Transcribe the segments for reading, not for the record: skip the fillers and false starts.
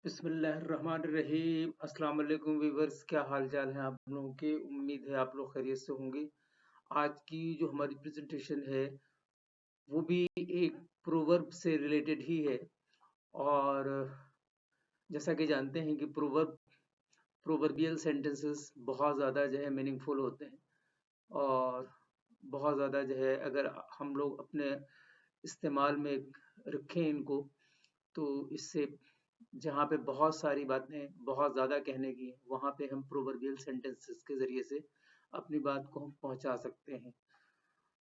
बिस्मिल्लाहिर्रहमानिर्रहीम। अस्सलाम वालेकुम व्यूअर्स, क्या हाल चाल है आप लोगों के। उम्मीद है आप लोग खैरियत से होंगे। आज की जो हमारी प्रेजेंटेशन है वो भी एक प्रोवर्ब से रिलेटेड ही है। और जैसा कि जानते हैं कि प्रोवर्बियल सेंटेंसेस बहुत ज़्यादा जो है मीनिंगफुल होते हैं, और बहुत ज़्यादा जो है अगर हम लोग अपने इस्तेमाल में रखें इनको, तो इससे जहाँ पे बहुत सारी बातें बहुत ज़्यादा कहने की हैं, वहाँ पे हम प्रोवर्बियल सेंटेंसेस के ज़रिए से अपनी बात को हम पहुँचा सकते हैं।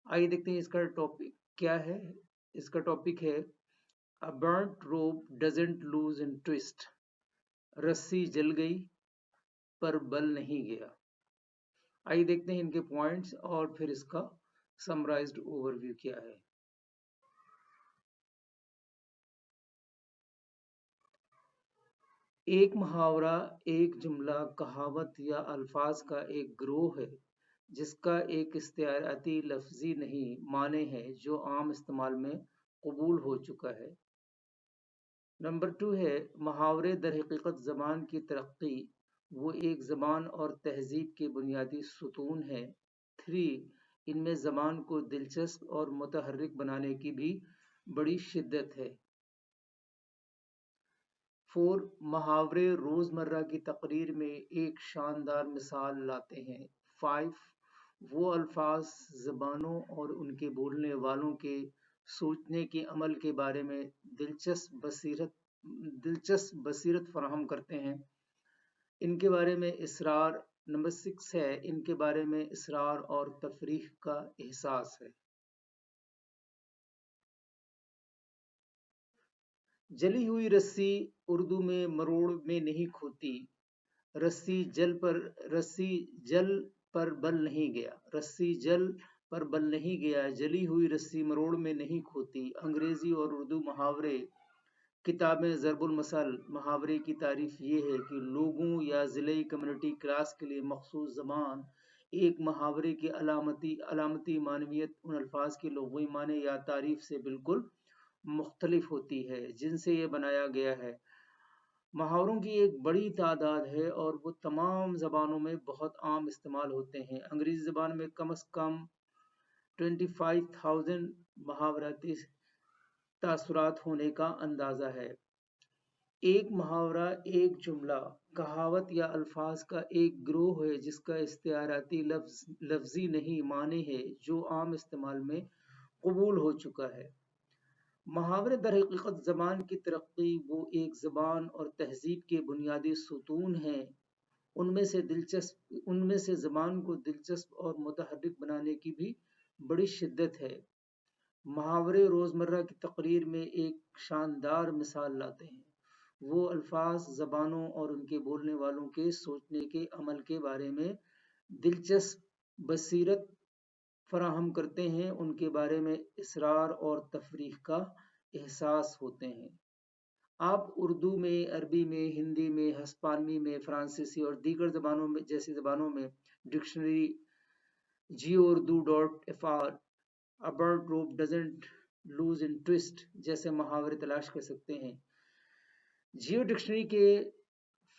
आइए देखते हैं इसका टॉपिक क्या है। इसका टॉपिक है a burnt rope doesn't lose in twist. रस्सी जल गई पर बल नहीं गया। आइए देखते हैं इनके पॉइंट्स और फिर इसका समराइज्ड ओवरव्यू क्या है। एक मुहावरा एक जुमला, कहावत या अल्फाज का एक ग्रोह है जिसका एक इख्तियाराती लफ्जी नहीं माने है जो आम इस्तेमाल में कबूल हो चुका है। नंबर 2 है मुहावरे दर हकीकत ज़बान की तरक्की, वो एक ज़बान और तहजीब के बुनियादी सुतून है। 3 इनमें ज़बान को दिलचस्प और मुतहर्रिक बनाने की भी बड़ी शिद्दत है। 4 मुहावरे रोज़मर्रा की तकरीर में एक शानदार मिसाल लाते हैं। 5 वो अल्फाज ज़बानों और उनके बोलने वालों के सोचने के अमल के बारे में दिलचस्प बसीरत फराहम करते हैं। इनके बारे में इसरार नंबर 6 है, इनके बारे में इसरार और तफरीह का एहसास है। जली हुई रस्सी उर्दू में मरोड़ में नहीं खोती। रस्सी जल पर बल नहीं गया। रस्सी जल पर बल नहीं गया। जली हुई रस्सी मरोड़ में नहीं खोती। अंग्रेजी और उर्दू मुहावरे किताब में ज़रबुल मसल मुहावरे की तारीफ ये है कि लोगों या ज़िले कम्युनिटी क्लास के लिए मखसूस ज़बान एक मुहावरे की अलामती मानवियत उन अल्फाज के लुग़वी माने या तारीफ से बिल्कुल मुख्तलिफ होती है जिनसे ये बनाया गया है। मुहावरों की एक बड़ी तादाद है और वो तमाम ज़बानों में बहुत आम इस्तेमाल होते हैं। अंग्रेज़ी ज़बान में कम अज़ कम 25,000 मुहावराती तासुरात होने का अंदाज़ा है। एक मुहावरा एक जुमला, कहावत या अल्फाज का एक ग्रोह है जिसका इख्तियाराती लफ्जी नहीं माने है जो आम इस्तेमाल में कबूल हो चुका है। मुहावरे दर हकीकत ज़बान की तरक्की, वो एक ज़बान और तहजीब के बुनियादी सुतून हैं। उनमें से ज़बान को दिलचस्प और मुतहर्रिक बनाने की भी बड़ी शिद्दत है। मुहावरे रोज़मर्रा की तकरीर में एक शानदार मिसाल लाते हैं। वो अल्फाज ज़बानों और उनके बोलने वालों के सोचने के अमल के बारे में दिलचस्प बसीरत फराहम करते हैं। उनके बारे में इसरार और तफरीह का एहसास होते हैं। आप उर्दू में, अरबी में, हिंदी में, हस्पानी में, फ्रांसीसी और दीगर ज़बानों में जैसी ज़बानों में dictionary GeoUrdu.fr A bird rope doesn't lose in twist जैसे मुहावरे तलाश कर सकते हैं। जियो डिक्शनरी के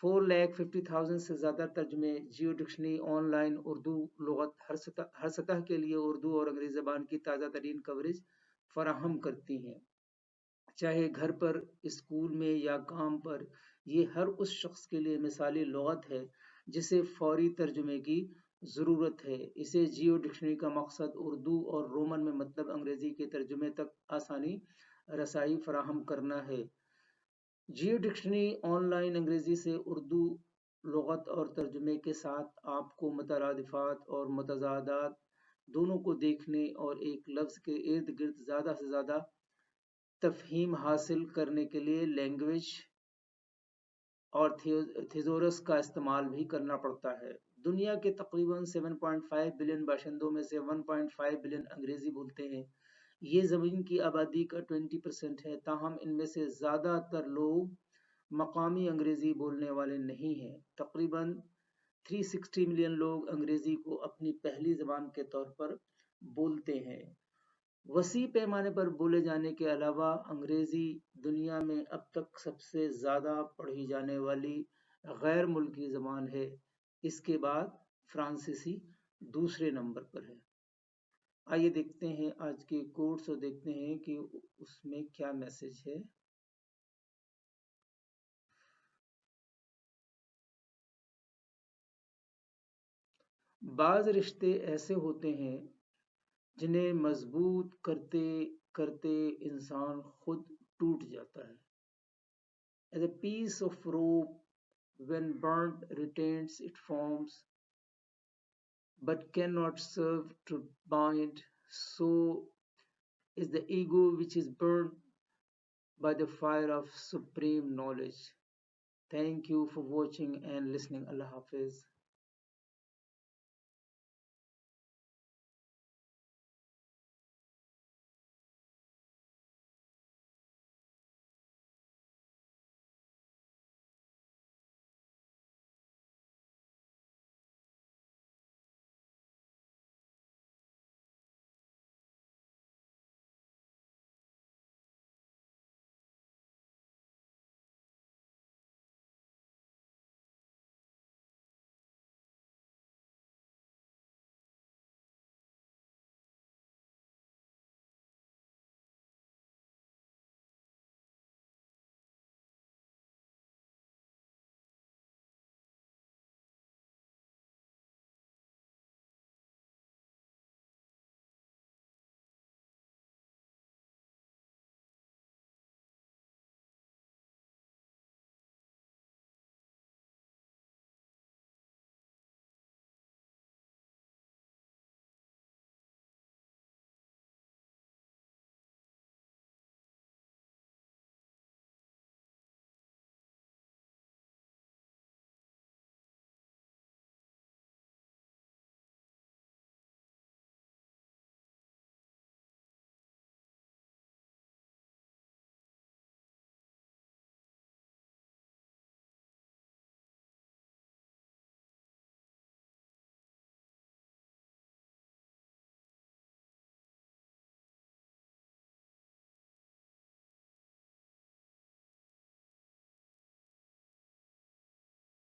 4,50,000 से ज़्यादा तर्जुमे। जियो डिक्शनरी ऑनलाइन उर्दू लुग़त हर सतह के लिए उर्दू और अंग्रेज़ी ज़बान की ताज़ा तरीन कवरेज फराहम करती हैं, चाहे घर पर, स्कूल में या काम पर। ये हर उस शख्स के लिए मिसाली लुग़त है जिसे फ़ौरी तर्जुमे की ज़रूरत है। इसे जियो डिक्शनरी का मकसद उर्दू और रोमन में मतलब अंग्रेज़ी के तर्जुमे तक आसानी रसाई फराहम करना है। जियो डिक्शनरी ऑनलाइन अंग्रेज़ी से उर्दू लुग़त और तर्जुमे के साथ आपको मुतरादिफ़ात और मुतज़ादात दोनों को देखने और एक लफ्ज़ के इर्द गिर्द ज़्यादा से ज़्यादा तफ़हीम हासिल करने के लिए लैंग्वेज और थिज़ोरस का इस्तेमाल भी करना पड़ता है। दुनिया के तकरीबन 7.5 बिलियन बाशिंदों में से 1.5 बिलियन अंग्रेज़ी बोलते हैं। ये ज़मीन की आबादी का 20% है, ताहम इनमें से ज़्यादातर लोग मकामी अंग्रेज़ी बोलने वाले नहीं हैं। तकरीबन 360 मिलियन लोग अंग्रेज़ी को अपनी पहली ज़बान के तौर पर बोलते हैं। وسیع پیمانے پر بولے جانے کے علاوہ انگریزی دنیا میں اب تک سب سے زیادہ پڑھی جانے والی غیر ملکی زبان ہے۔ اس کے بعد فرانسیسی دوسرے نمبر پر ہے۔ آئیے دیکھتے ہیں آج کے کوٹس اور دیکھتے ہیں کہ اس میں کیا میسج ہے۔ بعض رشتے ایسے ہوتے ہیں جنہیں مضبوط کرتے کرتے انسان خود ٹوٹ جاتا ہے۔ As a piece of rope when burnt retains its forms but cannot serve to bind, so is the ego which is burned by the fire of supreme knowledge. Thank you for watching and listening. Allah Hafiz.